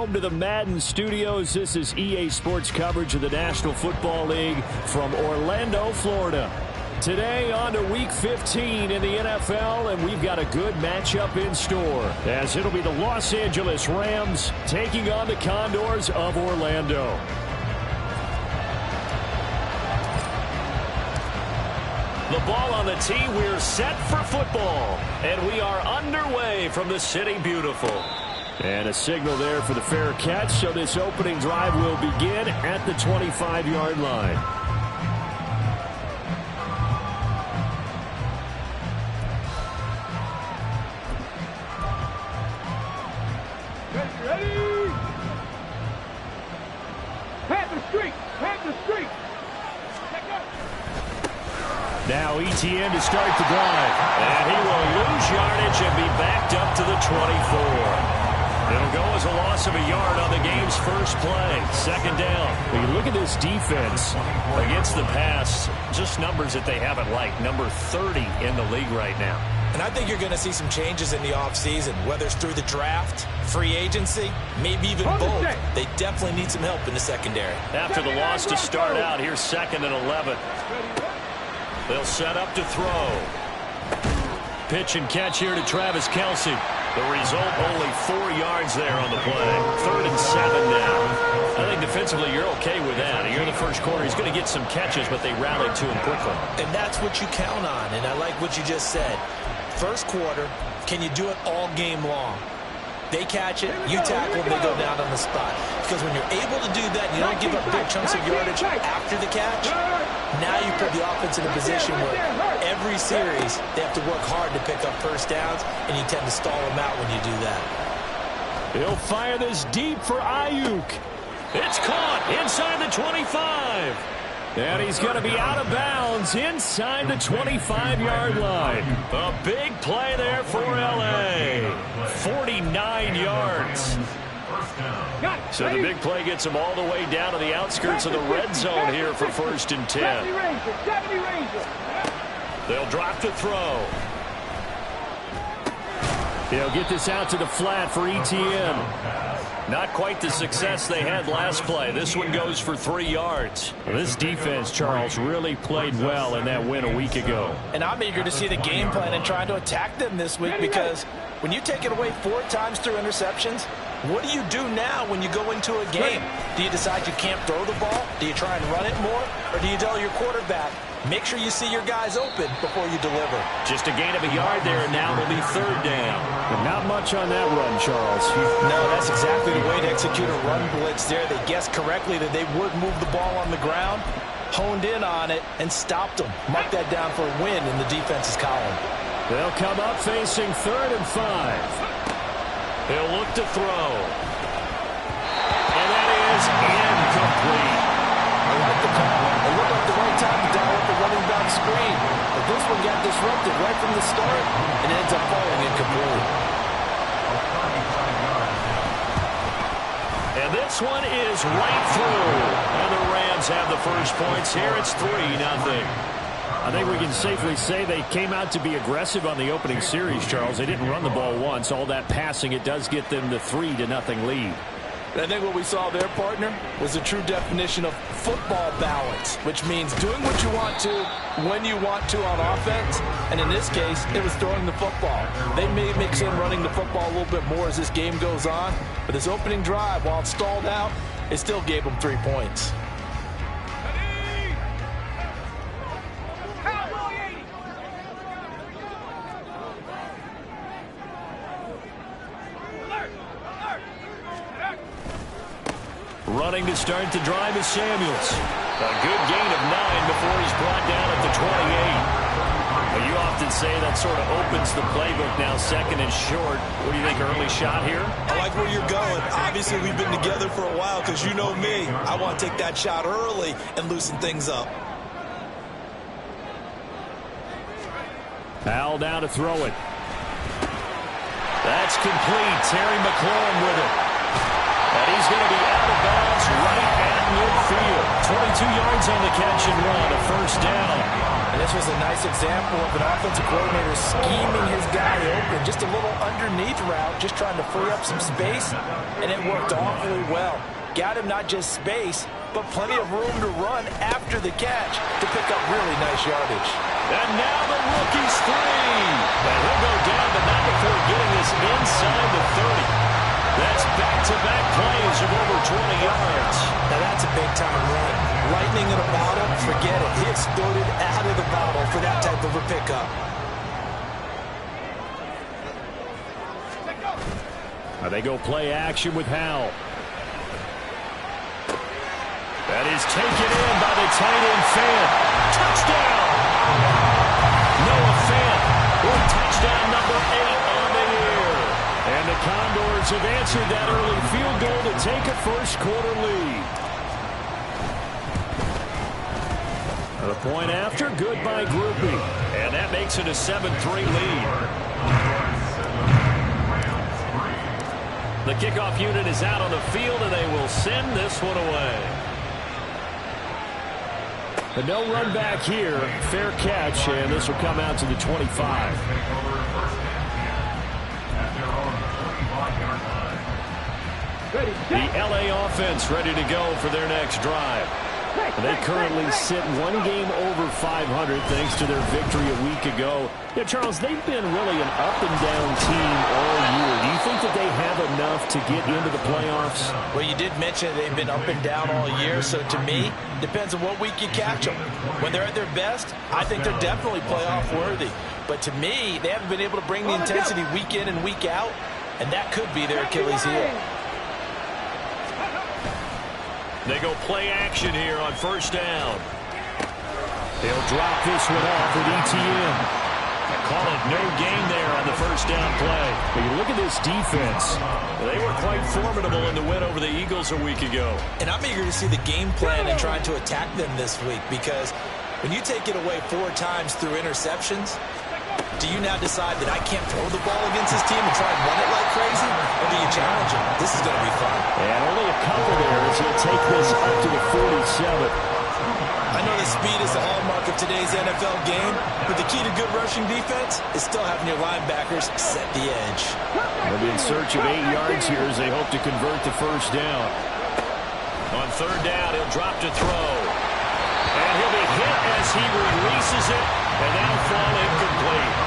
home to the Madden Studios. This is EA Sports coverage of the National Football League from Orlando, Florida. Today on to Week 15 in the NFL, and we've got a good matchup in store, as it'll be the Los Angeles Rams taking on the Condors of Orlando. The ball on the tee, we're set for football, and we are underway from the City Beautiful. And a signal there for the fair catch, so this opening drive will begin at the 25-yard line. Now ETN to start the drive. And he will lose yardage and be backed up to the 24. It'll go as a loss of a yard on the game's first play. Second down. When you look at this defense against the pass, just numbers that they haven't liked. Number 30 in the league right now. And I think you're going to see some changes in the offseason, whether it's through the draft, free agency, maybe even both. They definitely need some help in the secondary. After the loss to start out, here's 2nd and 11. They'll set up to throw. Pitch and catch here to Travis Kelce. The result, only 4 yards there on the play. 3rd and 7 now. I think defensively you're okay with that. You're in the first quarter. He's going to get some catches, but they rallied to him quickly. And that's what you count on, and I like what you just said. First quarter, can you do it all game long? They catch it, you tackle them, they go down on the spot. Because when you're able to do that, you don't give up big chunks of yardage after the catch, now you put the offense in a position where every series they have to work hard to pick up first downs, and you tend to stall them out when you do that. He'll fire this deep for Ayuk. It's caught inside the 25. And he's going to be out of bounds inside the 25-yard line. A big play there for L.A. 49 yards. So the big play gets him all the way down to the outskirts of the red zone here for 1st and 10. They'll drop to throw. They'll get this out to the flat for ETN. Not quite the success they had last play. This one goes for 3 yards. Well, this defense, Charles, really played well in that win a week ago. And I'm eager to see the game plan and trying to attack them this week, because when you take it away 4 times through interceptions, what do you do now when you go into a game? Do you decide you can't throw the ball? Do you try and run it more? Or do you tell your quarterback, make sure you see your guys open before you deliver? Just a gain of a yard there, and now it'll be 3rd down. But not much on that run, Charles. No, that's exactly the way to execute a run blitz there. They guessed correctly that they would move the ball on the ground, honed in on it, and stopped them. Mark that down for a win in the defense's column. They'll come up facing 3rd and 5. He'll look to throw. And that is incomplete. I like the call. It looked like the right time to dial up the running back screen. But this one got disrupted right from the start and ends up falling incomplete. And this one is right through. And the Rams have the first points here. It's 3-0. I think we can safely say they came out to be aggressive on the opening series, Charles. They didn't run the ball once. All that passing, it does get them the 3-0 lead. I think what we saw there, partner, was a true definition of football balance, which means doing what you want to, when you want to on offense. And in this case, it was throwing the football. They may mix in running the football a little bit more as this game goes on. But this opening drive, while it stalled out, it still gave them 3 points. Running to start the drive is Samuels. A good gain of 9 before he's brought down at the 28. Well, you often say that sort of opens the playbook now, 2nd and short. What do you think, early shot here? I like where you're going. Obviously, we've been together for a while because you know me. I want to take that shot early and loosen things up. Al now to throw it. That's complete. Terry McLaurin with it. And he's going to be out of bounds right at midfield. 22 yards on the catch and run, a 1st down. And this was a nice example of an offensive coordinator scheming his guy open. Just a little underneath route, just trying to free up some space, and it worked awfully well. Got him not just space, but plenty of room to run after the catch to pick up really nice yardage. And now the rookie's three. And he'll go down, but not before getting this inside the 30. That's back-to-back plays of over 20 yards. Now that's a big-time run. Lightning in a bottle, forget it. He exploded out of the bottle for that type of a pickup. Now they go play action with Howell. That is taken in by the tight end Fant. Touchdown! Noah Fant with touchdown number 8 on the year. And the Condors have answered that early field goal to take a first-quarter lead. The point after, good by Grupe. And that makes it a 7-3 lead. The kickoff unit is out on the field, and they will send this one away. But no run back here. Fair catch, and this will come out to the 25. The LA offense ready to go for their next drive. They currently sit one game over 500 thanks to their victory a week ago. Yeah, Charles, they've been really an up-and-down team all year. Do you think that they have enough to get into the playoffs? Well, you did mention they've been up and down all year, so to me, depends on what week you catch them. When they're at their best, I think they're definitely playoff-worthy. But to me, they haven't been able to bring the intensity week in and week out, and that could be their Achilles heel. They go play action here on first down. They'll drop this one off with ETN. Call it no gain there on the first down play. But you look at this defense. They were quite formidable in the win over the Eagles a week ago. And I'm eager to see the game plan and trying to attack them this week, because when you take it away 4 times through interceptions, do you now decide that I can't throw the ball against this team and try and run it like crazy? Or do you challenge them? This is going to be fun. And only a couple there as he'll take this up to the 47. I know that speed is the hallmark of today's NFL game, but the key to good rushing defense is still having your linebackers set the edge. They'll be in search of 8 yards here as they hope to convert the first down. On third down, he'll drop to throw. And he'll be hit as he releases it, and that'll fall incomplete.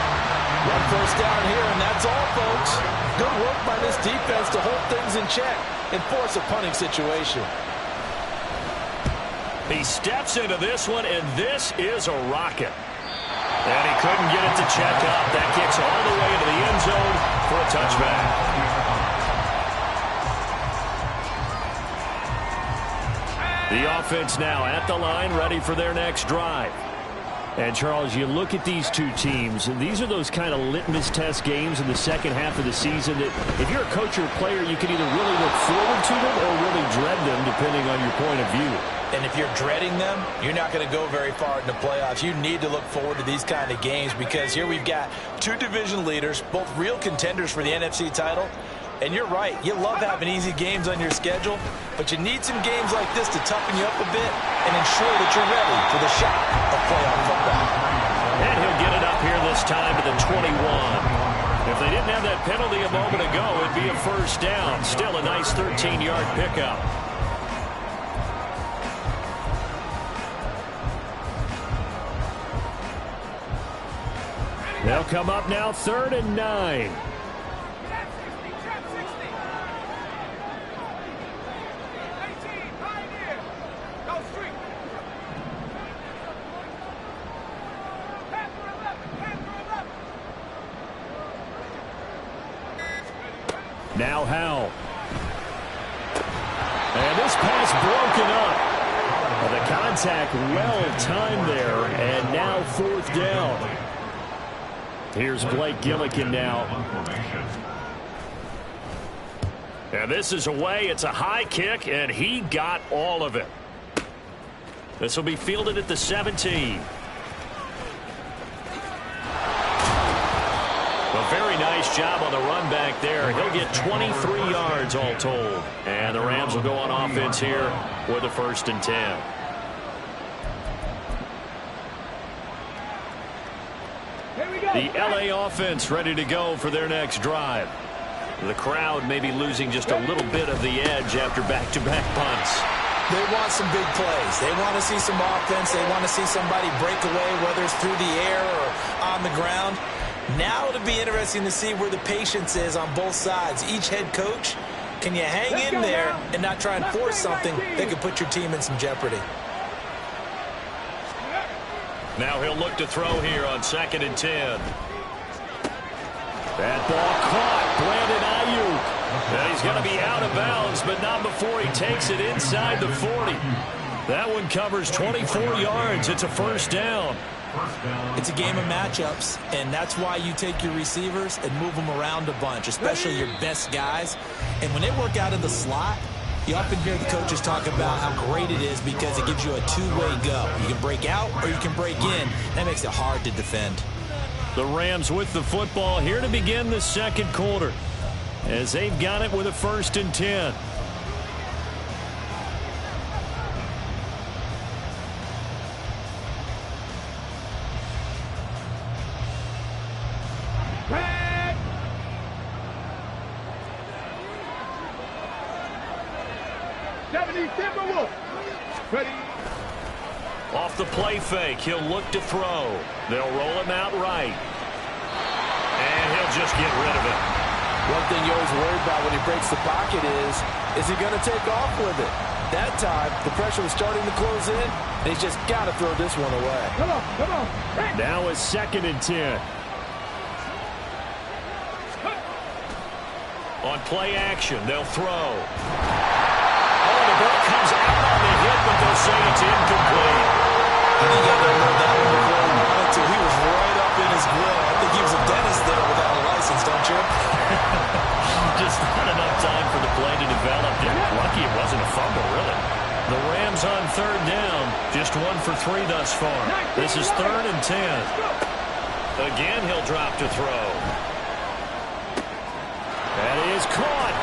One first down here, and that's all, folks. Good work by this defense to hold things in check and force a punting situation. He steps into this one, and this is a rocket. And he couldn't get it to check up. That kicks all the way into the end zone for a touchback. The offense now at the line, ready for their next drive. And, Charles, you look at these two teams, and these are those kind of litmus test games in the second half of the season that if you're a coach or a player, you can either really look forward to them or really dread them, depending on your point of view. And if you're dreading them, you're not going to go very far in the playoffs. You need to look forward to these kind of games, because here we've got 2 division leaders, both real contenders for the NFC title. And you're right, you love having easy games on your schedule, but you need some games like this to toughen you up a bit and ensure that you're ready for the shot of playoff football. And he'll get it up here this time to the 21. If they didn't have that penalty a moment ago, it'd be a first down. Still a nice 13-yard pickup. They'll come up now, 3rd and 9. Now Howell. And this pass broken up. The contact well timed there, and now 4th down. Here's Blake Gillikin now. And this is away. It's a high kick, and he got all of it. This will be fielded at the 17. A very nice job on the run back there. He'll get 23 yards all told. And the Rams will go on offense here with a 1st and 10. The LA offense ready to go for their next drive. The crowd may be losing just a little bit of the edge after back-to-back punts. They want some big plays. They want to see some offense. They want to see somebody break away, whether it's through the air or on the ground. Now it'll be interesting to see where the patience is on both sides. Each head coach, can you hang in there and not try and force something that could put your team in some jeopardy? Now he'll look to throw here on 2nd and 10. That ball caught. Brandon Ayuk. And he's going to be out of bounds, but not before he takes it inside the 40. That one covers 24 yards. It's a first down. It's a game of matchups, and that's why you take your receivers and move them around a bunch, especially your best guys. And when they work out in the slot, you often hear the coaches talk about how great it is because it gives you a two-way go. You can break out or you can break in. That makes it hard to defend. The Rams with the football here to begin the second quarter, as they've got it with a 1st and 10. Off the play fake, he'll look to throw. They'll roll him out right. And he'll just get rid of it. One thing you're always worried about when he breaks the pocket is he going to take off with it? That time, the pressure was starting to close in, and he's just got to throw this one away. Come on. Now it's 2nd and 10. On play action, they'll throw. Oh, the ball comes out on the hit, but they'll say it's incomplete. I think I heard that one before he wanted to. He was right up in his grill. I think he was a dentist there without a license, don't you? Just not enough time for the play to develop. Lucky it wasn't a fumble, really. The Rams on 3rd down. Just 1 for 3 thus far. This is 3rd and 10. Again, he'll drop to throw. That is caught.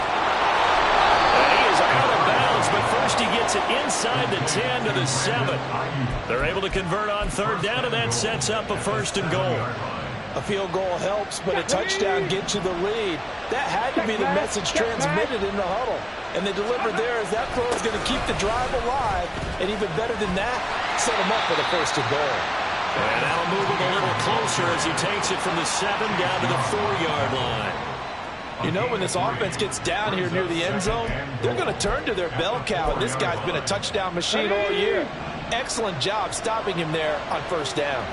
And he is out of bounds, but first he gets it inside the 10 to the 7. They're able to convert on 3rd down, and that sets up a 1st and goal. A field goal helps, but a touchdown gets you the lead. That had to be the message transmitted in the huddle. And they delivered there as that throw is going to keep the drive alive. And even better than that, set him up for the 1st and goal. And that'll move him a little closer as he takes it from the 7 down to the 4-yard line. You know, when this offense gets down here near the end zone, they're going to turn to their bell cow, and this guy's been a touchdown machine all year. Excellent job stopping him there on 1st down.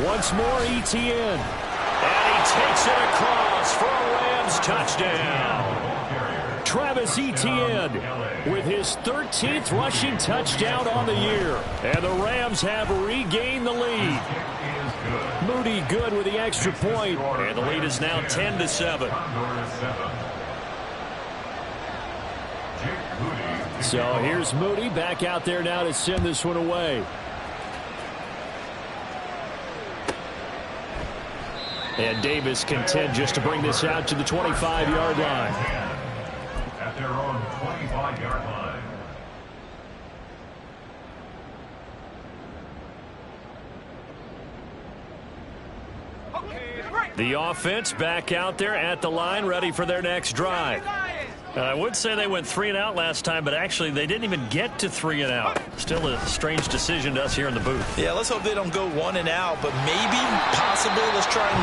Once more, Etienne. And he takes it across for a Rams touchdown. Travis Etienne with his 13th rushing touchdown on the year. And the Rams have regained the lead. Moody good with the extra point. And the lead is now 10-7. So here's Moody back out there now to send this one away. And Davis content just to bring this out to the 25-yard line. At their own 25-yard line. The offense back out there at the line, ready for their next drive. I would say they went 3 and out last time, but actually they didn't even get to 3 and out. Still a strange decision to us here in the booth. Yeah, let's hope they don't go 1 and out, but maybe, possibly, let's try and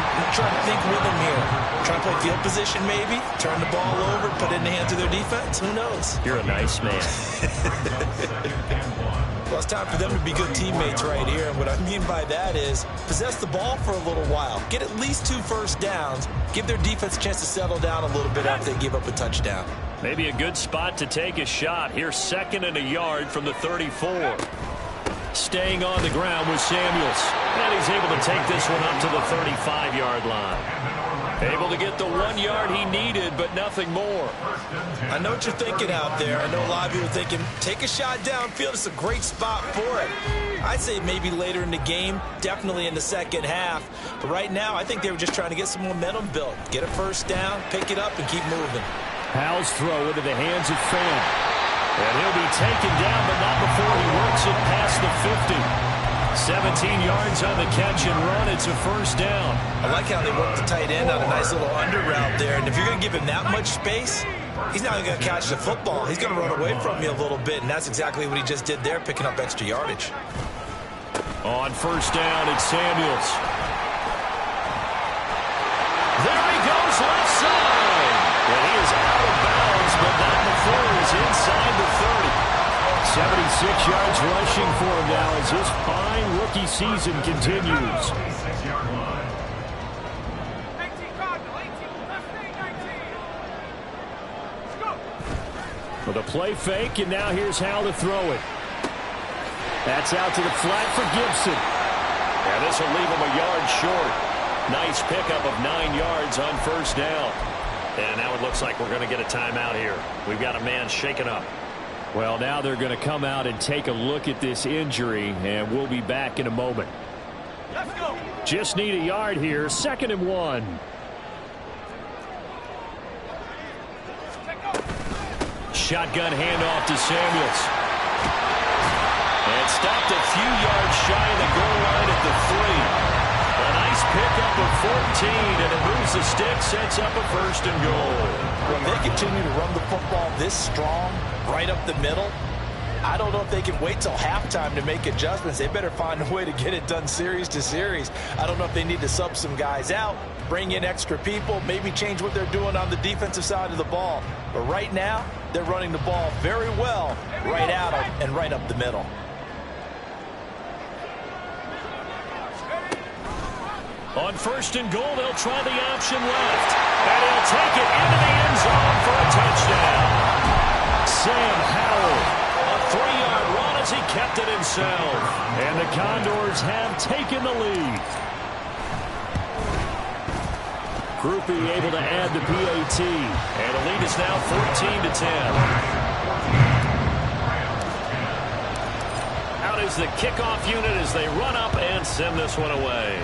think with them here. Try and play field position maybe, turn the ball over, put it in the hands of their defense. Who knows? You're a nice man. Well, it's time for them to be good teammates right here. And what I mean by that is possess the ball for a little while. Get at least 2 first downs. Give their defense a chance to settle down a little bit after they give up a touchdown. Maybe a good spot to take a shot. Here's 2nd and a yard from the 34. Staying on the ground with Samuels. And he's able to take this one up to the 35-yard line. Able to get the 1 yard he needed, but nothing more. I know what you're thinking out there. I know a lot of you are thinking, take a shot downfield. It's a great spot for it. I'd say maybe later in the game, definitely in the second half. But right now, I think they were just trying to get some momentum built. Get a first down, pick it up, and keep moving. Howell's throw into the hands of Fan. And he'll be taken down, but not before he works it past the 50. 17 yards on the catch and run. It's a first down. I like how they work the tight end on a nice little under route there. And if you're going to give him that much space, he's not going to catch the football. He's going to run away from you a little bit, and that's exactly what he just did there, picking up extra yardage. On first down, it's Samuels. There he goes, left side. And he is out of bounds, but not before he's inside the 30. 76 yards rushing for him now as his fine rookie season continues. With a play fake, and now here's how to throw it. That's out to the flat for Gibson. And this will leave him a yard short. Nice pickup of 9 yards on first down. And now it looks like we're going to get a timeout here. We've got a man shaken up. Well, now they're going to come out and take a look at this injury, and we'll be back in a moment. Let's go. Just need a yard here. 2nd and 1. Shotgun handoff to Samuels. And stopped a few yards shy of the goal line at the 3. A nice pickup of 14, and it moves the stick, sets up a 1st and goal. When they continue to run the football this strong, right up the middle, I don't know if they can wait till halftime to make adjustments. They better find a way to get it done series to series. I don't know if they need to sub some guys out, bring in extra people, maybe change what they're doing on the defensive side of the ball. But right now, they're running the ball very well right at them and right up the middle. On 1st and goal, they'll try the option left. And he'll take it into the end zone for a touchdown. Sam Howell, a 3-yard run as he kept it himself. And the Condors have taken the lead. Groupie able to add the PAT. And the lead is now 14-10. Out is the kickoff unit as they run up and send this one away.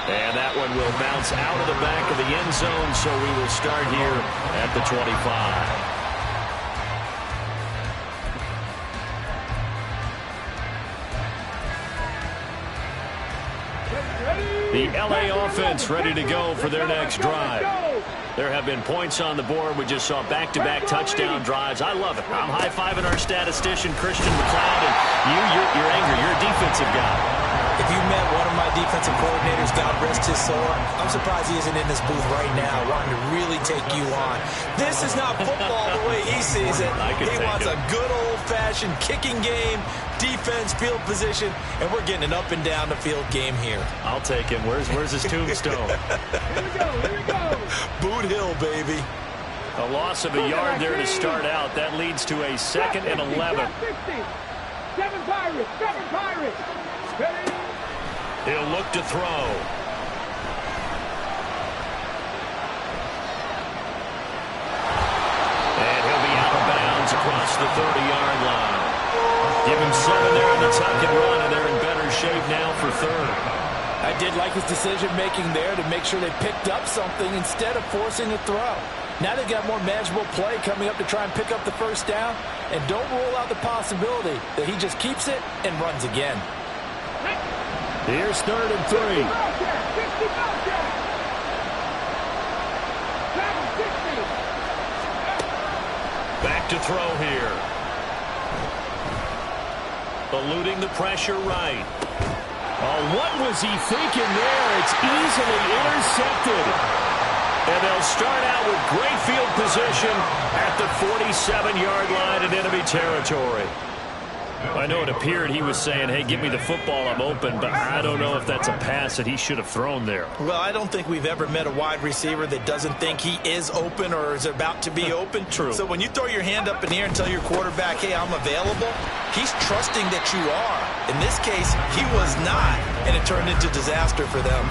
And that one will bounce out of the back of the end zone, so we will start here at the 25. The LA offense ready to go for their next drive. There have been points on the board. We just saw back-to-back touchdown drives. I love it. I'm high-fiving our statistician, Christian McLeod, and you're angry. You're a defensive guy. If you met one of my defensive coordinators, God rest his soul, I'm surprised he isn't in this booth right now wanting to really take you on. This is not football the way he sees it. He wants a good old-fashioned kicking game, defense, field position, and we're getting an up-and-down the field game here. I'll take him. Where's his tombstone? Here we go. Boot Hill, baby. A loss of a yard there to start out. That leads to a 2nd and 11. 7 Pirates. He'll look to throw. And he'll be out of bounds across the 30-yard line. Give him 7 there in the tuck and run, and they're in better shape now for 3rd. I did like his decision-making there to make sure they picked up something instead of forcing a throw. Now they've got more manageable play coming up to try and pick up the 1st down, and don't rule out the possibility that he just keeps it and runs again. Here's 3rd and 3. Back to throw here. Eluding the pressure right. Oh, what was he thinking there? It's easily intercepted. And they'll start out with great field position at the 47-yard line in enemy territory. I know it appeared he was saying, hey, give me the football, I'm open, but I don't know if that's a pass that he should have thrown there. Well, I don't think we've ever met a wide receiver that doesn't think he is open or is about to be open. True. So when you throw your hand up in the air and tell your quarterback, hey, I'm available, he's trusting that you are. In this case, he was not, and it turned into disaster for them.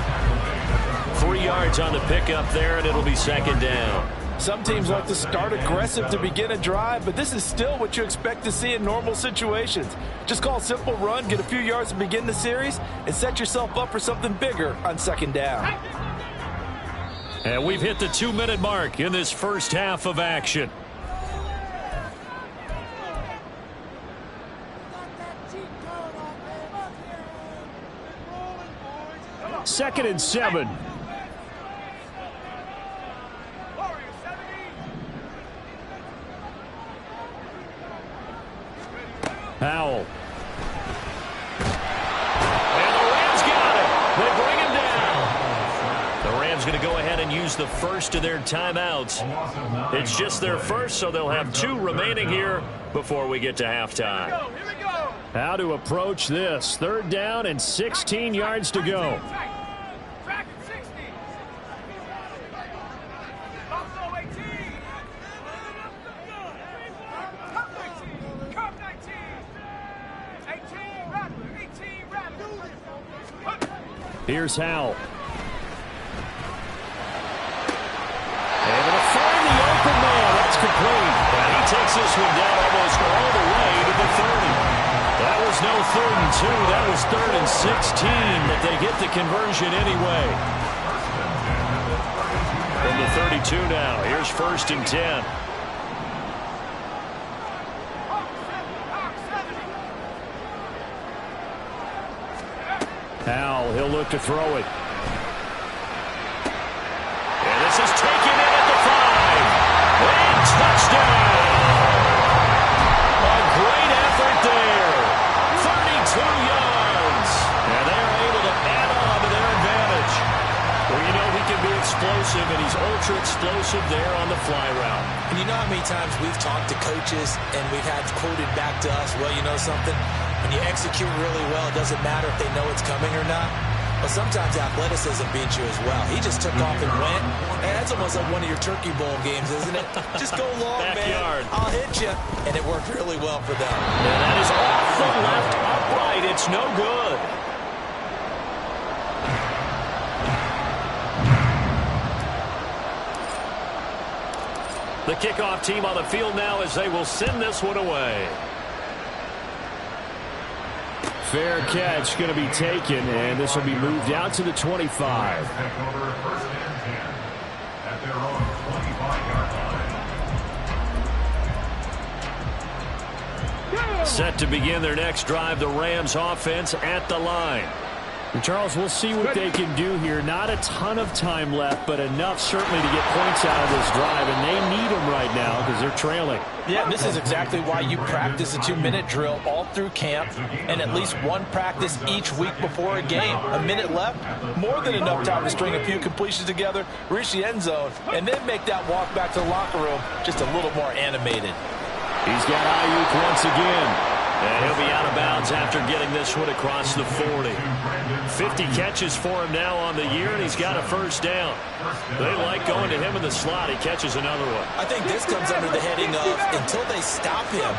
3 yards on the pickup there, and it'll be 2nd down. Some teams like to start aggressive to begin a drive, but this is still what you expect to see in normal situations. Just call a simple run, get a few yards to begin the series, and set yourself up for something bigger on 2nd down. And we've hit the 2-minute mark in this first half of action. 2nd and 7. Howell. And the Rams got it. They bring him down. The Rams going to go ahead and use the first of their timeouts. It's just their first, so they'll have 2 remaining here before we get to halftime. Here we go. How to approach this. 3rd down and 16 yards to go. Track at 60. Buffalo 18. Cup 19. Cup 19. 18 Rattler. 18 Rattler. Here's Howell. Able to find the open man. That's complete. And he takes this one down almost all the way to the 30. That was no 3rd and 2. That was 3rd and 16. But they get the conversion anyway. From the 32 now. Here's 1st and 10. Howell, he'll look to throw it. And this is taken in at the 5. And touchdown! A great effort there. 32 yards. And they're able to add on to their advantage. Well, you know he can be explosive, and he's ultra explosive there on the fly route. And you know how many times we've talked to coaches and we've had quoted back to us, well, you know something? When you execute really well, it doesn't matter if they know it's coming or not. But sometimes athleticism beats you as well. He just took off and went. And that's almost like one of your Turkey Bowl games, isn't it? Just go long, Backyard. man. I'll hit you. And it worked really well for them. And that is off the left upright. It's no good. The kickoff team on the field now as they will send this one away. Fair catch going to be taken, and this will be moved out to the 25. Take over 1st and 10 at their own 25-yard line. Set to begin their next drive, the Rams offense at the line. And Charles, we'll see what they can do here. Not a ton of time left, but enough certainly to get points out of this drive, and they need them right now because they're trailing. Yeah, this is exactly why you practice a 2-minute drill all through camp and at least one practice each week before a game. A minute left, more than enough time to string a few completions together, reach the end zone, and then make that walk back to the locker room just a little more animated. He's got Ayuk once again. And he'll be out of bounds after getting this one across the 40. 50 catches for him now on the year, and he's got a 1st down. They like going to him in the slot. He catches another one. I think this comes under the heading of until they stop him,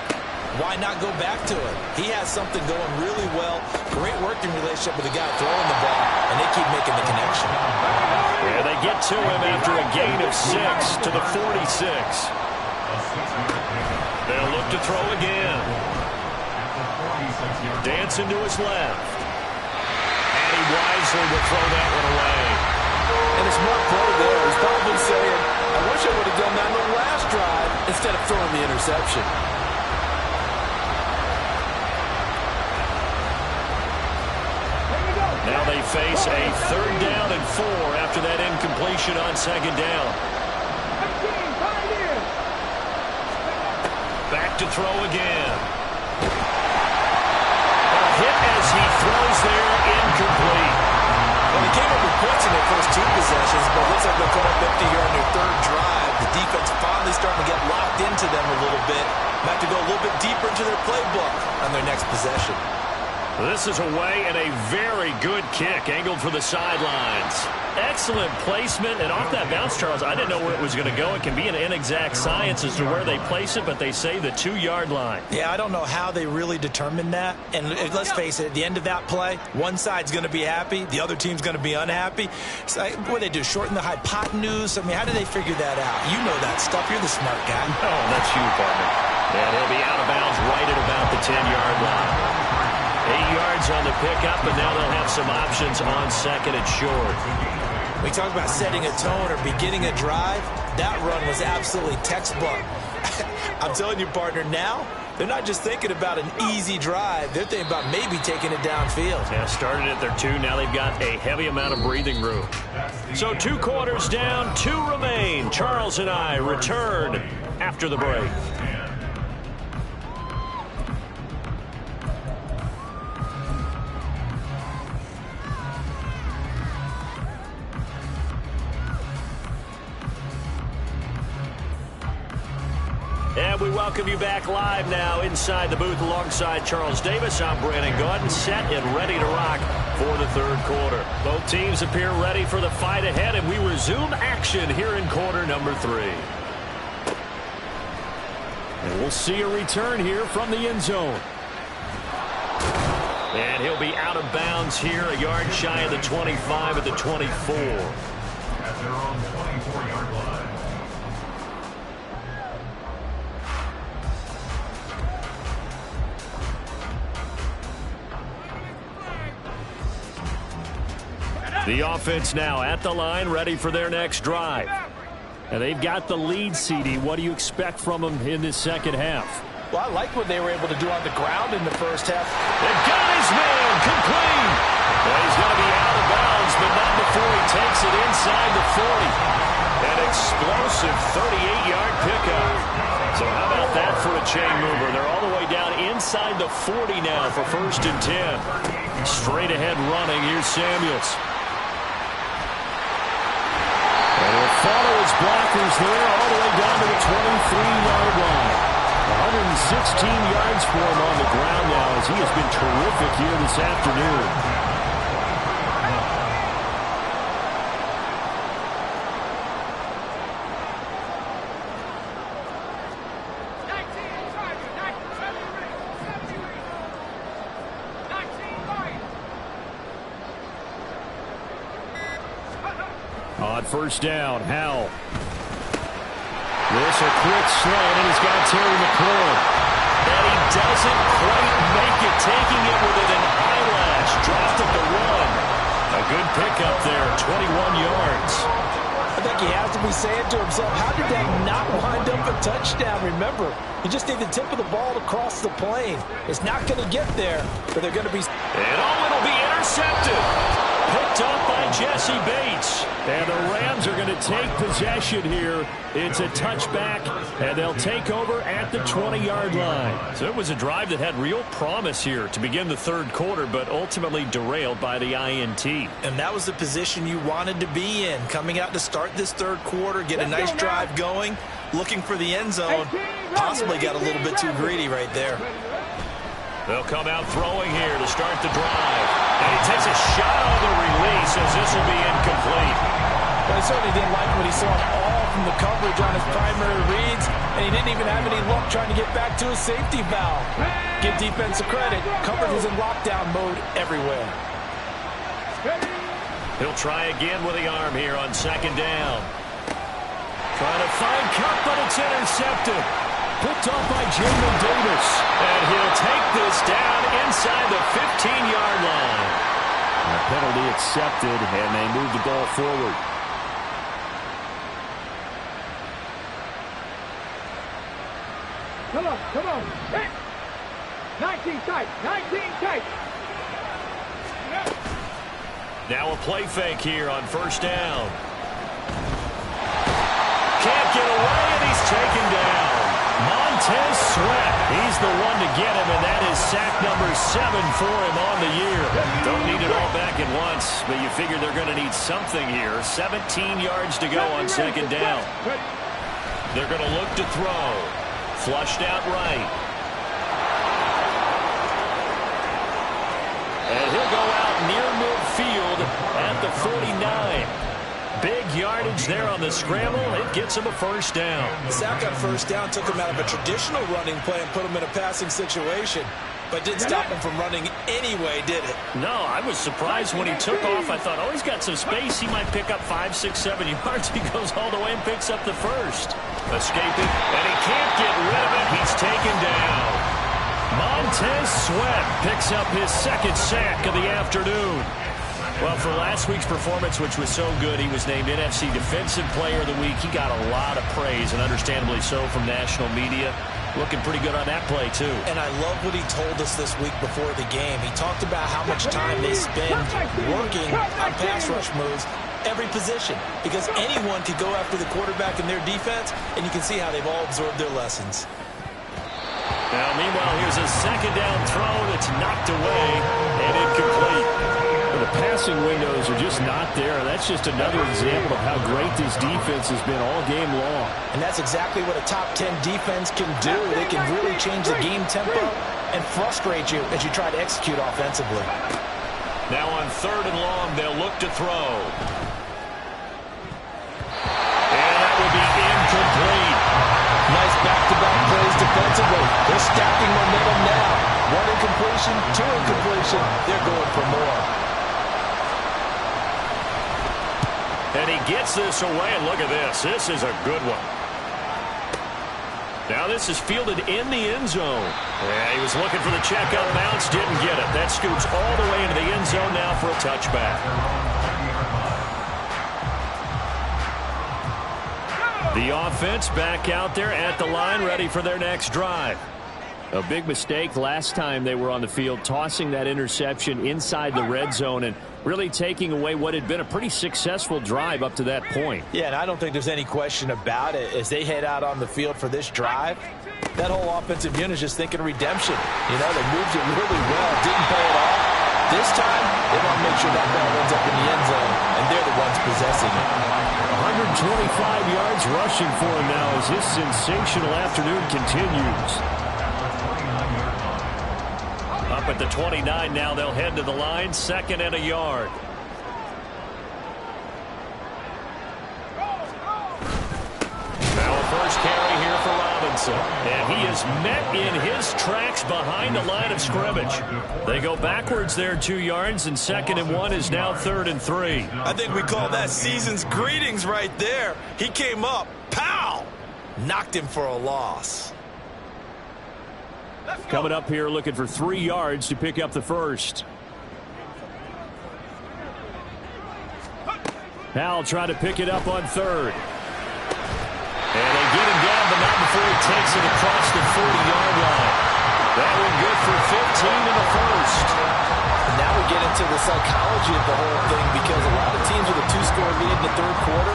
why not go back to it? He has something going really well. Great working relationship with the guy throwing the ball, and they keep making the connection. Yeah, they get to him after a gain of 6 to the 46. They'll look to throw again. Dancing to his left. And he wisely will throw that one away. And a smart play there. He's probably saying, I wish I would have done that on the last drive instead of throwing the interception. Now they face a 3rd down and 4 after that incompletion on 2nd down. Back to throw again. Hit as he throws there, incomplete. Well, they came up with points in their first 2 possessions, but it looks like they'll come up empty here on their 3rd drive. The defense finally starting to get locked into them a little bit. Might have to go a little bit deeper into their playbook on their next possession. This is away and a very good kick, angled for the sidelines. Excellent placement, and off that bounce, Charles, I didn't know where it was going to go. It can be an inexact science as to where they place it, but they say the 2-yard line. Yeah, I don't know how they really determined that. And let's face it, at the end of that play, one side's going to be happy, the other team's going to be unhappy. So, what do they do, shorten the hypotenuse? I mean, how do they figure that out? You know that stuff. You're the smart guy. Oh, that's you, partner. And he'll be out of bounds right at about the 10-yard line. 8 yards on the pickup, and now they'll have some options on 2nd and short. We talk about setting a tone or beginning a drive. That run was absolutely textbook. I'm telling you, partner, now They're not just thinking about an easy drive. They're thinking about maybe taking it downfield. Yeah, started at their 2. Now they've got a heavy amount of breathing room. So 2 quarters down, 2 remain. Charles and I return after the break. And we welcome you back live now inside the booth alongside Charles Davis. I'm Brandon Gaudin, set and ready to rock for the third quarter. Both teams appear ready for the fight ahead, and we resume action here in quarter number 3. And we'll see a return here from the end zone. And he'll be out of bounds here, a yard shy of the 25 at the 24. At their own 24-yard line. The offense now at the line, ready for their next drive. And they've got the lead, CD. What do you expect from them in this second half? Well, I like what they were able to do on the ground in the first half. They've got his man complete. Well, he's going to be out of bounds, but not before he takes it inside the 40. An explosive 38-yard pickup. So how about that for a chain mover? They're all the way down inside the 40 now for 1st and 10. Straight ahead running. Here's Samuels. And he'll follow his blockers there all the way down to the 23-yard line. 116 yards for him on the ground now as he has been terrific here this afternoon. On first down, Howell. This a quick slant, and he's got Terry McLaurin. And he doesn't quite make it, taking it within an eyelash. Dropped at the 1. A good pickup there, 21 yards. I think he has to be saying to himself, how did that not wind up a touchdown? Remember, you just need the tip of the ball to cross the plane. It's not going to get there, but they're going to be... And it'll be intercepted. Picked up by Jesse Bates. And the Rams are going to take possession here. It's a touchback, and they'll take over at the 20-yard line. So it was a drive that had real promise here to begin the third quarter, but ultimately derailed by the INT. And that was the position you wanted to be in. Coming out to start this third quarter, get a nice drive going, looking for the end zone. Possibly got a little bit too greedy right there. They'll come out throwing here to start the drive. And he takes a shot on the release as this will be incomplete. But he certainly didn't like what he saw all from the coverage on his primary reads, and he didn't even have any luck trying to get back to his safety valve. Give defensive credit. Coverage was in lockdown mode everywhere. He'll try again with the arm here on second down. Trying to find Kupp, but it's intercepted. Picked off by Jamin Davis. And he'll take this down inside the 15-yard line. A penalty accepted, and they move the ball forward. Come on. Hey. 19 tight. Now a play fake here on first down. Can't get away, and he's taken down. Montez Sweat, he's the one to get him, and that is sack number 7 for him on the year. Don't need it all back at once, but you figure they're going to need something here. 17 yards to go on second down. They're going to look to throw. Flushed out right. And he'll go out near midfield at the 49. Big yardage there on the scramble. It gets him a first down. The sack on first down took him out of a traditional running play and put him in a passing situation. But didn't stop him from running anyway, did it? No, I was surprised when he took off. I thought, oh, he's got some space. He might pick up 5, 6, 7 yards. He goes all the way and picks up the first. Escaping, and he can't get rid of it. He's taken down. Montez Sweat picks up his second sack of the afternoon. Well, for last week's performance, which was so good, he was named NFC Defensive Player of the Week. He got a lot of praise, and understandably so, from national media. looking pretty good on that play, too. And I love what he told us this week before the game. He talked about how much time they spend working on pass rush moves every position, because anyone could go after the quarterback in their defense, and you can see how they've all absorbed their lessons. Now, meanwhile, here's a second down throw that's knocked away and incomplete. The passing windows are just not there. That's just another example of how great this defense has been all game long. And that's exactly what a top 10 defense can do. They can really change the game tempo and frustrate you as you try to execute offensively. Now on 3rd and long, they'll look to throw. And that will be incomplete. Nice back-to-back plays defensively. They're stacking momentum now. 1 incompletion, 2 incompletion. They're going for more. And he gets this away, and look at this. This is a good one. Now this is fielded in the end zone. Yeah, he was looking for the check-up bounce, didn't get it. That scoots all the way into the end zone now for a touchback. The offense back out there at the line, ready for their next drive. A big mistake last time they were on the field, tossing that interception inside the red zone and really taking away what had been a pretty successful drive up to that point. Yeah, and I don't think there's any question about it. As they head out on the field for this drive, that whole offensive unit is just thinking redemption. You know, they moved it really well, didn't pay it off. This time, they want to make sure that ball ends up in the end zone, and they're the ones possessing it. 125 yards rushing for him now as this sensational afternoon continues. Up at the 29 now, they'll head to the line, 2nd and a yard. Now a first carry here for Robinson. And he is met in his tracks behind the line of scrimmage. They go backwards there 2 yards, and 2nd and 1 is now 3rd and 3. I think we call that season's greetings right there. He came up, pow! Knocked him for a loss. Coming up here looking for 3 yards to pick up the first. Powell trying to pick it up on 3rd. And they get him down, but not before he takes it across the 40-yard line. That one good for 15 in the first. And now we get into the psychology of the whole thing, because a lot of teams with a 2-score lead in the 3rd quarter,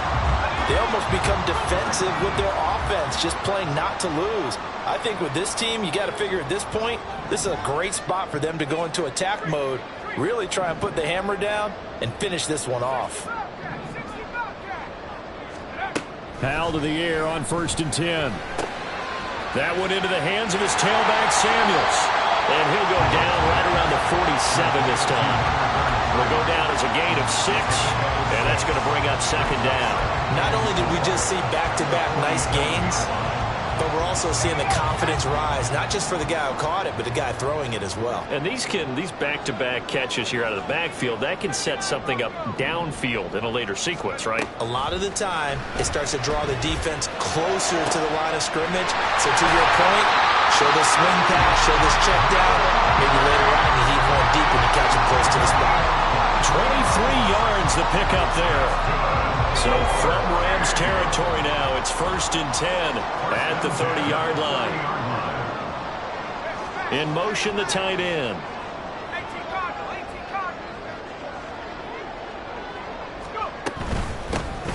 they almost become defensive with their offense, just playing not to lose. I think with this team, you got to figure at this point, this is a great spot for them to go into attack mode, really try and put the hammer down and finish this one off. Powell to the air on 1st and 10. That one into the hands of his tailback, Samuels. And he'll go down right around the 47 this time. Will go down as a gain of 6, and that's going to bring up 2nd down. Not only did we just see back-to-back nice gains, but we're also seeing the confidence rise, not just for the guy who caught it, but the guy throwing it as well. And these back-to-back catches here out of the backfield, that can set something up downfield in a later sequence, right? A lot of the time, it starts to draw the defense closer to the line of scrimmage. So to your point, show this swing pass, show this check down. Maybe later on you heave one deep when you catch him close to the spot. 23 yards to pick up there. So from Rams territory now, it's 1st and 10 at the 30-yard line. In motion, the tight end.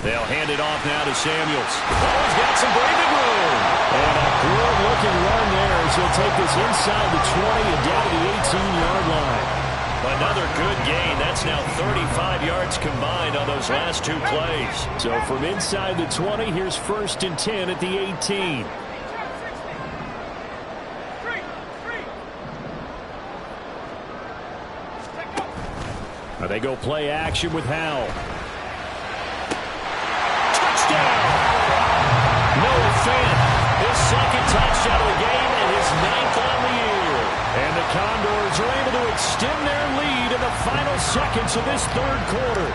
They'll hand it off now to Samuels. Oh, he's got some breathing room. And a good-looking run there as he'll take this inside the 20 and down to the 18-yard line. Another good gain. That's now 35 yards combined on those last 2 plays. So from inside the 20, here's 1st and 10 at the 18. Now they go play action with Howell. Touchdown! Noah Fant, his 2nd touchdown of the game and his 9th on the year. And the Condors are able to extend their lead in the final seconds of this 3rd quarter.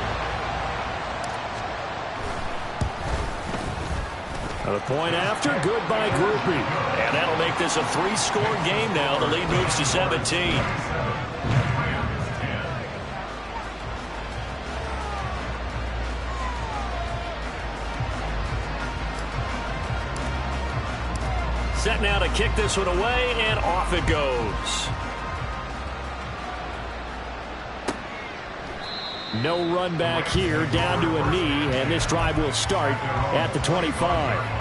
Now the point after, good by Grupe. And that'll make this a 3-score game now. The lead moves to 17. Set now to kick this one away, and off it goes. No run back here, down to a knee, and this drive will start at the 25.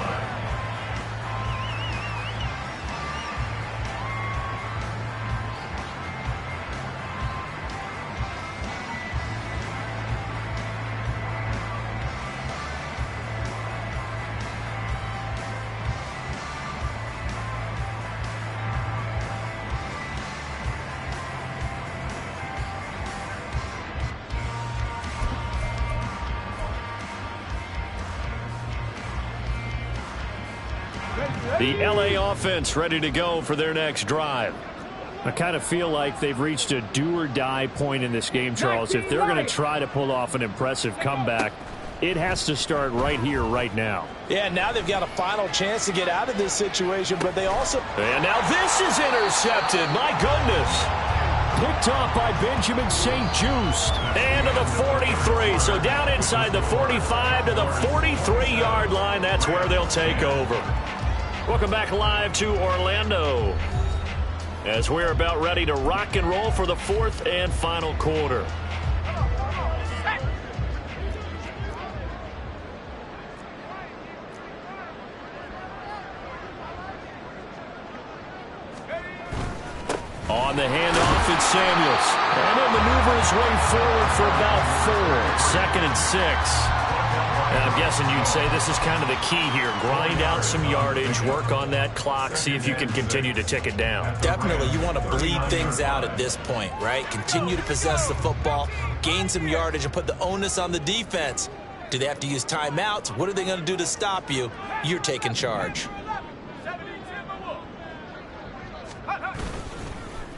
The LA offense ready to go for their next drive. I kind of feel like they've reached a do-or-die point in this game, Charles. If they're going to try to pull off an impressive comeback, it has to start right here, right now. Yeah, now they've got a final chance to get out of this situation, but they also... And now this is intercepted. My goodness. Picked off by Benjamin St-Juste. And to the 43. So down inside the 45 to the 43-yard line. That's where they'll take over. Welcome back live to Orlando as we're about ready to rock and roll for the fourth and final quarter. On the handoff, it's Samuels. And he'll maneuver his way forward for about 4. Second and 6. And I'm guessing you'd say this is kind of the key here. Grind out some yardage, work on that clock, see if you can continue to tick it down. Definitely. You want to bleed things out at this point, right? Continue to possess the football, gain some yardage, and put the onus on the defense. Do they have to use timeouts? What are they going to do to stop you? You're taking charge.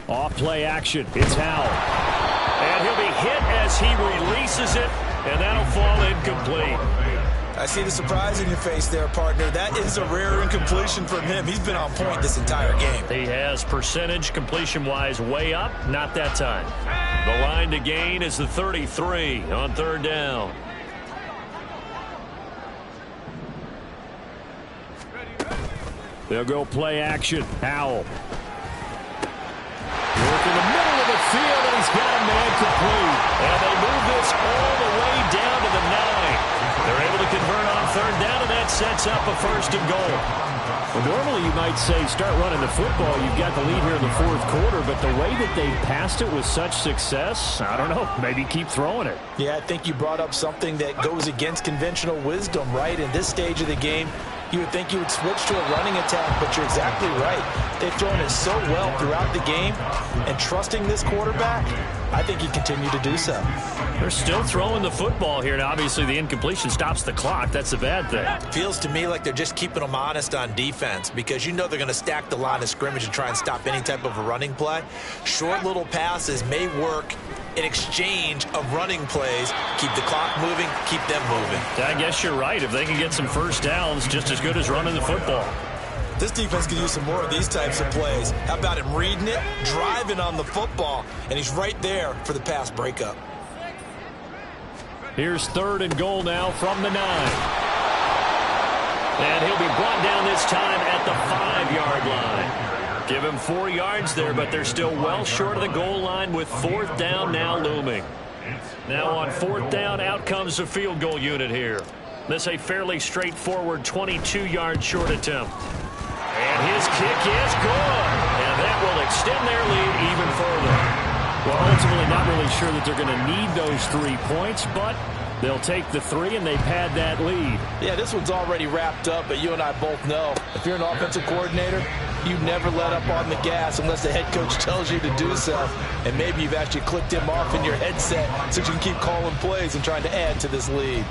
Off play action. It's Howell. And he'll be hit as he releases it, and that'll fall incomplete. I see the surprise in your face there, partner. That is a rare incompletion from him. He's been on point this entire game. He has percentage completion-wise way up. Not that time. The line to gain is the 33 on third down. They'll go play action. Howell. Work in the middle of the field, and he's got a man complete. And they move this all the way down to the 9. They're able to convert on third down, and that sets up a first and goal. Well, normally you might say start running the football. You've got the lead here in the fourth quarter, but the way that they passed it with such success, I don't know, maybe keep throwing it. Yeah, I think you brought up something that goes against conventional wisdom, right? In this stage of the game, you would think you would switch to a running attack, but you're exactly right. They've thrown it so well throughout the game, and trusting this quarterback, I think you continue to do so. They're still throwing the football here, and obviously the incompletion stops the clock. That's the bad thing. Feels to me like they're just keeping them honest on defense because you know they're going to stack the line of scrimmage and try and stop any type of a running play. Short little passes may work in exchange of running plays. Keep the clock moving, keep them moving. I guess you're right. If they can get some first downs, just as good as running the football. This defense could use some more of these types of plays. How about him reading it, driving on the football, and he's right there for the pass breakup. Here's third and goal now from the 9. And he'll be brought down this time at the 5-yard line. Give him 4 yards there, but they're still well short of the goal line with fourth down now looming. Now on fourth down, out comes the field goal unit here. This a fairly straightforward 22-yard short attempt. And his kick is good. And that will extend their lead even further. Well, ultimately not really sure that they're going to need those 3 points, but they'll take the 3 and they pad that lead. Yeah, this one's already wrapped up, but you and I both know if you're an offensive coordinator, you never let up on the gas unless the head coach tells you to do so. And maybe you've actually clicked him off in your headset so you can keep calling plays and trying to add to this lead.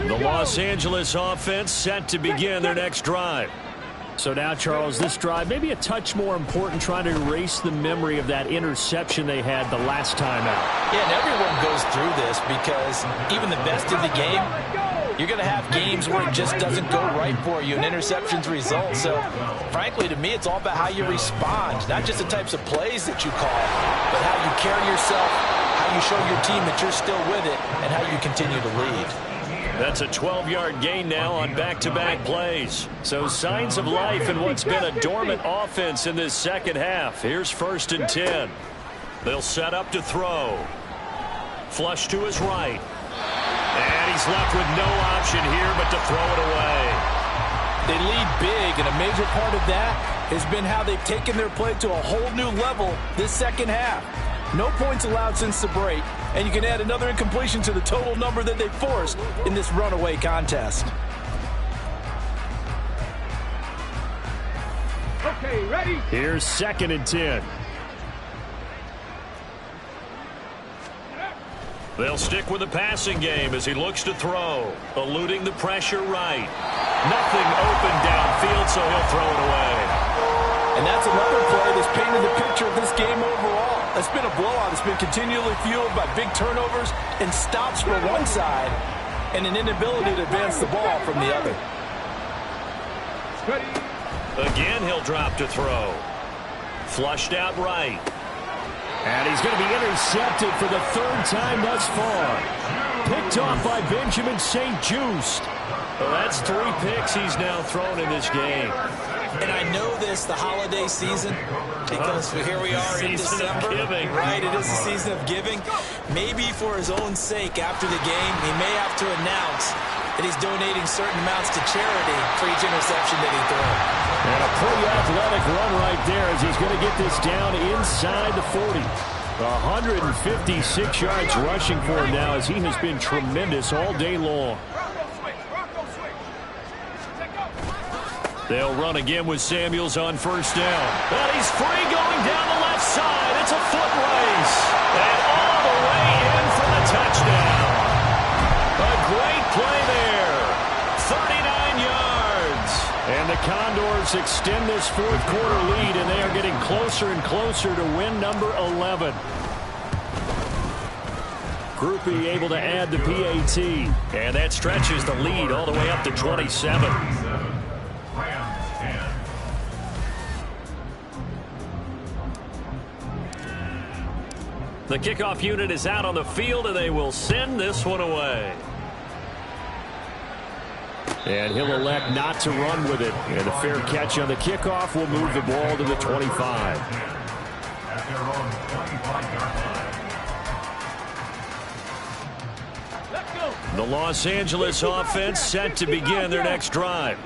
The Los Angeles offense set to begin their next drive. So now, Charles, this drive maybe a touch more important, trying to erase the memory of that interception they had the last time out. Yeah, and everyone goes through this because even the best in the game, You're going to have games where it just doesn't go right for you, and interceptions result. So, frankly, to me, it's all about how you respond, not just the types of plays that you call, but how you carry yourself, how you show your team that you're still with it, and how you continue to lead. That's a 12-yard gain now on back-to-back plays. So signs of life in what's been a dormant offense in this second half. Here's 1st and 10. They'll set up to throw. Flush to his right. And he's left with no option here but to throw it away. They lead big, and a major part of that has been how they've taken their play to a whole new level this second half. No points allowed since the break, and you can add another incompletion to the total number that they forced in this runaway contest. Okay, ready? Here's 2nd and 10. They'll stick with the passing game as he looks to throw, eluding the pressure right. Nothing open downfield, so he'll throw it away. And that's another play that's painted the picture of this game overall. It's been a blowout. It's been continually fueled by big turnovers and stops for one side and an inability to advance the ball from the other. Again, he'll drop to throw. Flushed out right. And he's going to be intercepted for the 3rd time thus far. Picked off by Benjamin St-Juste. Well, that's 3 picks he's now thrown in this game. And I know this, the holiday season, because here we are in December. Right, it is the season of giving. Maybe for his own sake, after the game, he may have to announce that he's donating certain amounts to charity for each interception that he throws. And a pretty athletic run right there as he's going to get this down inside the 40. 156 yards rushing for him now as he has been tremendous all day long. They'll run again with Samuels on 1st down. And he's free going down the left side. It's a foot race. And all the way in for the touchdown. A great play there. 39 yards. And the Condors extend this 4th quarter lead, and they are getting closer and closer to win number 11. Groupie able to add the PAT. And that stretches the lead all the way up to 27. The kickoff unit is out on the field, and they will send this one away. And he'll elect not to run with it. And a fair catch on the kickoff will move the ball to the 25. At their own 25-yard line. Let's go. The Los Angeles offense set to begin their next drive.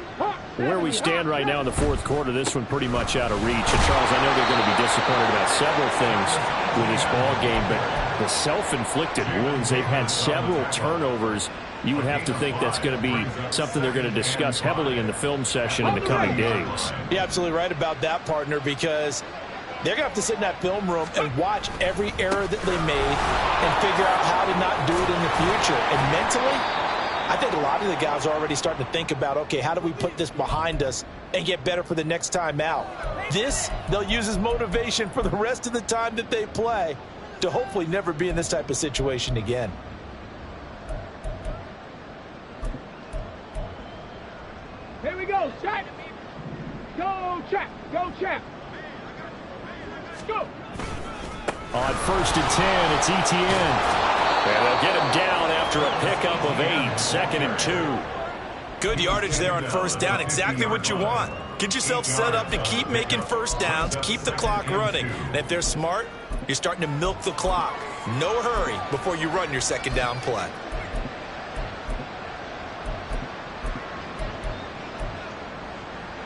Where we stand right now in the 4th quarter, this one pretty much out of reach. And Charles, I know they're going to be disappointed about several things with this ball game, but the self-inflicted wounds, they've had several turnovers. You would have to think that's going to be something they're going to discuss heavily in the film session in the coming days. You're absolutely right about that, partner, because they're going to have to sit in that film room and watch every error that they made and figure out how to not do it in the future. And mentally, I think a lot of the guys are already starting to think about, okay, how do we put this behind us and get better for the next time out? This, they'll use as motivation for the rest of the time that they play to hopefully never be in this type of situation again. Here we go, Chap. Go, Chap. Go, Chap. Go. On 1st and 10, it's Etienne. And they'll get him down after a pickup of 8, 2nd and 2. Good yardage there on 1st down. Exactly what you want. Get yourself set up to keep making 1st downs, keep the clock running. And if they're smart, you're starting to milk the clock. No hurry before you run your 2nd down play.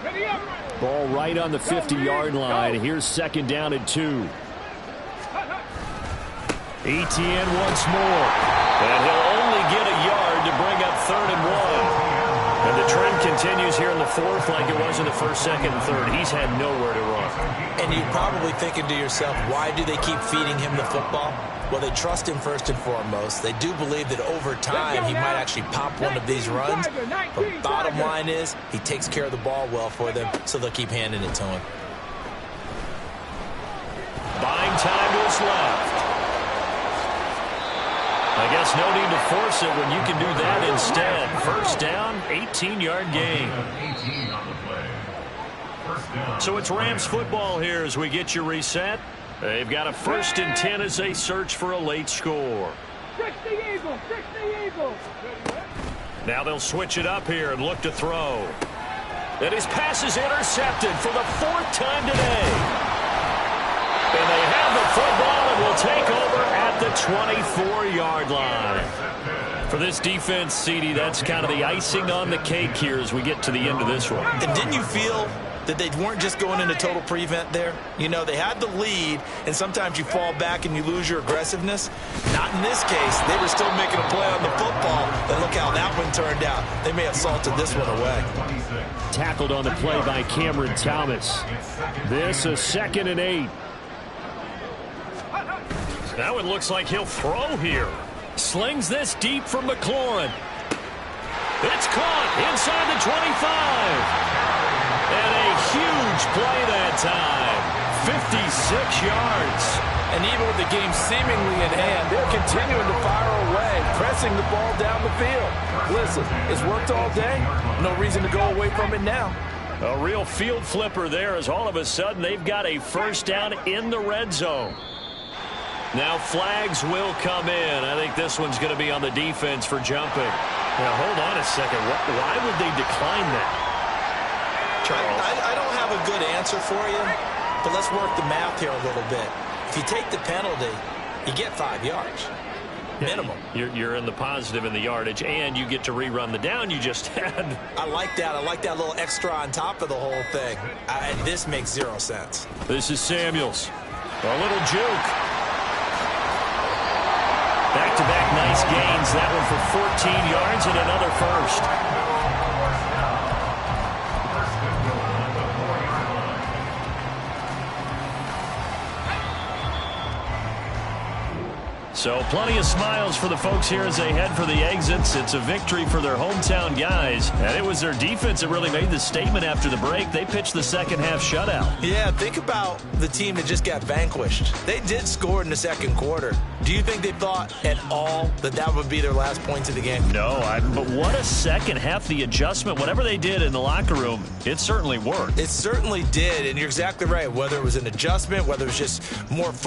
Ready up. Ball right on the 50-yard line. Here's 2nd down and 2. Etienne once more. And he'll only get a yard to bring up 3rd and 1. And the trend continues here in the 4th like it was in the 1st, 2nd, and 3rd. He's had nowhere to run. And you're probably thinking to yourself, why do they keep feeding him the football? Well, they trust him first and foremost. They do believe that over time he might actually pop one of these runs. But bottom line is he takes care of the ball well for them, so they'll keep handing it to him. Buying time to his left. I guess no need to force it when you can do that instead. First down, 18-yard gain. 18 on the play. First down. So it's Rams football here as we get you reset. They've got a 1st and 10 as they search for a late score. 60 Eagles, 60 Eagles. Now they'll switch it up here and look to throw. And his pass is intercepted for the 4th time today. And they have the football and will take over at the 24-yard line. For this defense, CD, that's kind of the icing on the cake here as we get to the end of this one. And didn't you feel that they weren't just going into total prevent there? You know, they had the lead, and sometimes you fall back and you lose your aggressiveness. Not in this case. They were still making a play on the football, and look how that one turned out. They may have salted this one away. Tackled on the play by Cameron Thomas. This is 2nd and 8. Now it looks like he'll throw here. Slings this deep from McLaurin. It's caught inside the 25. And a huge play that time. 56 yards. And even with the game seemingly in hand, they're continuing to fire away, pressing the ball down the field. Listen, it's worked all day. No reason to go away from it now. A real field flipper there as all of a sudden they've got a first down in the red zone. Now flags will come in. I think this one's going to be on the defense for jumping. Now hold on a second. Why would they decline that? I don't have a good answer for you, but let's work the math here a little bit. If you take the penalty, you get 5 yards. Minimum. You're in the positive in the yardage, and you get to rerun the down you just had. I like that. I like that little extra on top of the whole thing. This makes 0 sense. This is Samuels. A little juke. Back-to-back nice gains. That one for 14 yards and another first. So plenty of smiles for the folks here as they head for the exits. It's a victory for their hometown guys. And it was their defense that really made the statement after the break. They pitched the second half shutout. Yeah, think about the team that just got vanquished. They did score in the second quarter. Do you think they thought at all that that would be their last points of the game? No, but what a second half. The adjustment, whatever they did in the locker room, it certainly worked. It certainly did, and you're exactly right. Whether it was an adjustment, whether it was just more